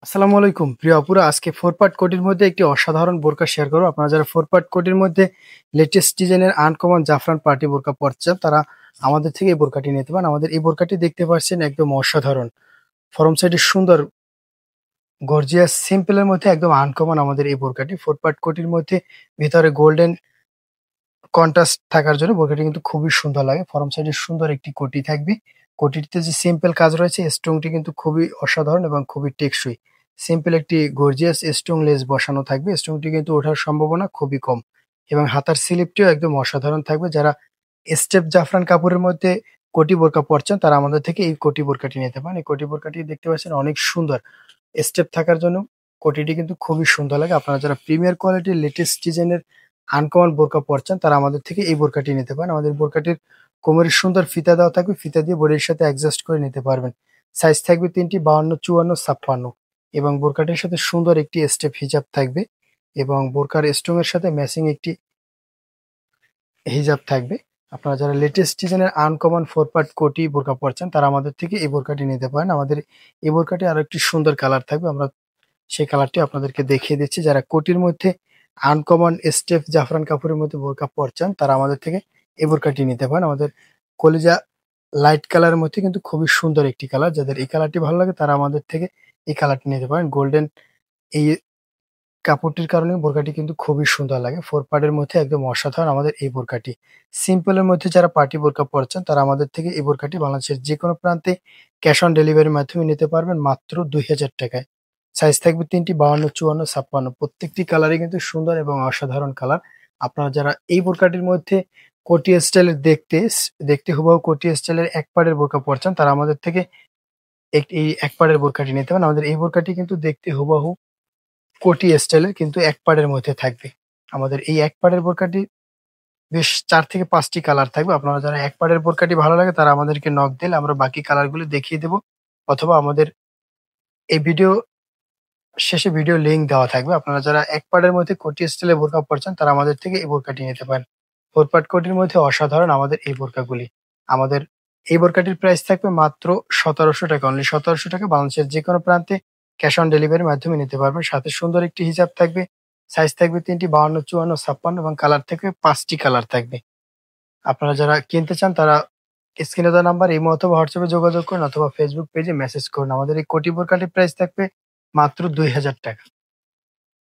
আসসালামু আলাইকুম প্রিয় আপুরা, আজকে ফোর পার্ট কোটির মধ্যে একটি অসাধারণ বোরকা শেয়ার করবো। আপনারা যারা ফোর পার্ট কোটির মধ্যে লেটেস্ট ডিজাইনের আনকমন জাফরান পার্টি বোরকা পড়ছে তারা আমাদের থেকে এই বোরকাটি নিতে পারেন। আমাদের এই বোরকাটি দেখতে পাচ্ছেন একদম অসাধারণ, ফরম সাইডে সুন্দর, গর্জিয়াস, সিম্পলের মধ্যে একদম আনকমন আমাদের এই বোরকাটি। ফোর পার্ট কোটির মধ্যে ভিতরে গোল্ডেন কন্ট্রাস্ট থাকার জন্য বোরকাটি কিন্তু খুবই সুন্দর লাগে। ফরম সাইডে সুন্দর একটি কোটি থাকবে। কোটিটিতে যে সিম্পল কাজ রয়েছে, স্টোনটি কিন্তু খুবই অসাধারণ এবং খুবই টেকসই। সিম্পল একটি গর্জিয়াস স্টোন লেস বসানো থাকবে। স্টোনটি কিন্তু ওঠার সম্ভাবনা খুবই কম এবং হাতার স্লিপটিও একদম অসাধারণ থাকবে। যারা স্টেপ জাফরান কাপড়ের মধ্যে কোটি বোরকা পরছেন তারা আমাদের থেকে এই কোটি বোরকাটি নিতে পারেন। এই কোটি বোরকাটি দেখতে পাচ্ছেন অনেক সুন্দর, স্টেপ থাকার জন্য কোটিটি কিন্তু খুবই সুন্দর লাগে। আপনারা যারা প্রিমিয়ার কোয়ালিটির লেটেস্ট ডিজাইনের আনকমন বোরকা পরছেন তারা আমাদের থেকে এই বোরকাটি নিতে পারেন। আমাদের বোরকাটির কোমরে সুন্দর ফিতা দেওয়া থাকবে, ফিতা দিয়ে বডির সাথে অ্যাডজাস্ট করে নিতে পারবেন। সাইজ থাকবে ৩টি, ৫২, ৫৪, ৫৬ এবং বোরকাটির সাথে সুন্দর একটি স্টেপ হিজাব থাকবে এবং বোরকার স্টোনের সাথে ম্যাচিং একটি হিজাব থাকবে। আপনারা যারা লেটেস্ট ডিজাইনের আনকমন ফোর পার্ট কোটি বোরকা পরছেন তারা আমাদের থেকে এই বোরকাটি নিতে পারেন। আমাদের এই বোরকাটি আরো একটি সুন্দর কালার থাকবে, আমরা সেই কালারটি আপনাদেরকে দেখিয়ে দিচ্ছি। যারা কোটির মধ্যে আনকমন স্টেপ জাফরান কাপড়ের মধ্যে বোরকা পরছেন তারা আমাদের থেকে এই বোরকাটি নিতে পারেন। আমাদের কলিজা লাইট কালারের মধ্যে কিন্তু খুবই সুন্দর একটি কালার। যাদের এই কালারটি ভালো লাগে তারা আমাদের থেকে এই কালারটি নিতে পারেন। গোল্ডেন এই কাপড়টির কারণে বোরকাটি কিন্তু খুবই সুন্দর লাগে। ফোর পার্টের মধ্যে একদম অসাধারণ আমাদের এই বোরকাটি। সিম্পলের মধ্যে যারা পার্টি বোরকা পরছেন তারা আমাদের থেকে এই বোরকাটি বাংলাদেশের যেকোনো প্রান্তে ক্যাশ অন ডেলিভারির মাধ্যমে নিতে পারবেন মাত্র ২,০০০ টাকায়। সাইজ থাকবে ৩টি, ৫২, ৫৪, ৫৬। প্রত্যেকটি কালারই কিন্তু সুন্দর এবং অসাধারণ কালার। আপনারা যারা এই বোরকাটির মধ্যে কোটি স্টাইলের দেখতে হুবহু কোটি স্টাইলের এক পাড়ের বোরকা পরছেন তারা আমাদের থেকে এই এক পাড়ের বোরকাটি নিতে পারেন। আমাদের এই বোরকাটি কিন্তু দেখতে হুবহু কোটি স্টাইলের কিন্তু এক পাড়ের মধ্যে থাকবে। আমাদের এই এক পাড়ের বোরকাটি বেশ ৪ থেকে ৫ টি কালার থাকবে। আপনারা যারা এক পাড়ের বোরকাটি ভালো লাগে তারা আমাদেরকে নক দিলে আমরা বাকি কালারগুলো দেখিয়ে দেব, অথবা আমাদের এই শেষে ভিডিও লিংক দেওয়া থাকবে। আপনারা যারা এক পাড়ের মধ্যে কোটি স্টাইলে বোরকা পরছেন তারা আমাদের থেকে এই বোরকাটি নিতে পারেন। ফোর পার্ট কোটির মধ্যে অসাধারণ আমাদের এই বোরকাগুলি। আমাদের এই বোরকাটির প্রাইস থাকবে মাত্র ১৭০০ টাকা, অনলি ১৭০০ টাকা। বাংলাদেশের যেকোনো প্রান্তে ক্যাশ অন ডেলিভারির মাধ্যমে নিতে পারবেন। সাথে সুন্দর একটি হিজাব থাকবে। সাইজ থাকবে ৩টি, ৫২, ৫৪, ৫৬ এবং কালার থাকবে ৫ টি কালার থাকবে। আপনারা যারা কিনতে চান তারা স্ক্রিনে দেওয়া নাম্বার ইমো অথবা হোয়াটসঅ্যাপে যোগাযোগ করুন, অথবা ফেসবুক পেজে মেসেজ করুন। আমাদের এই কোটি বোরকাটির প্রাইস থাকবে মাত্র ২,০০০ টাকা।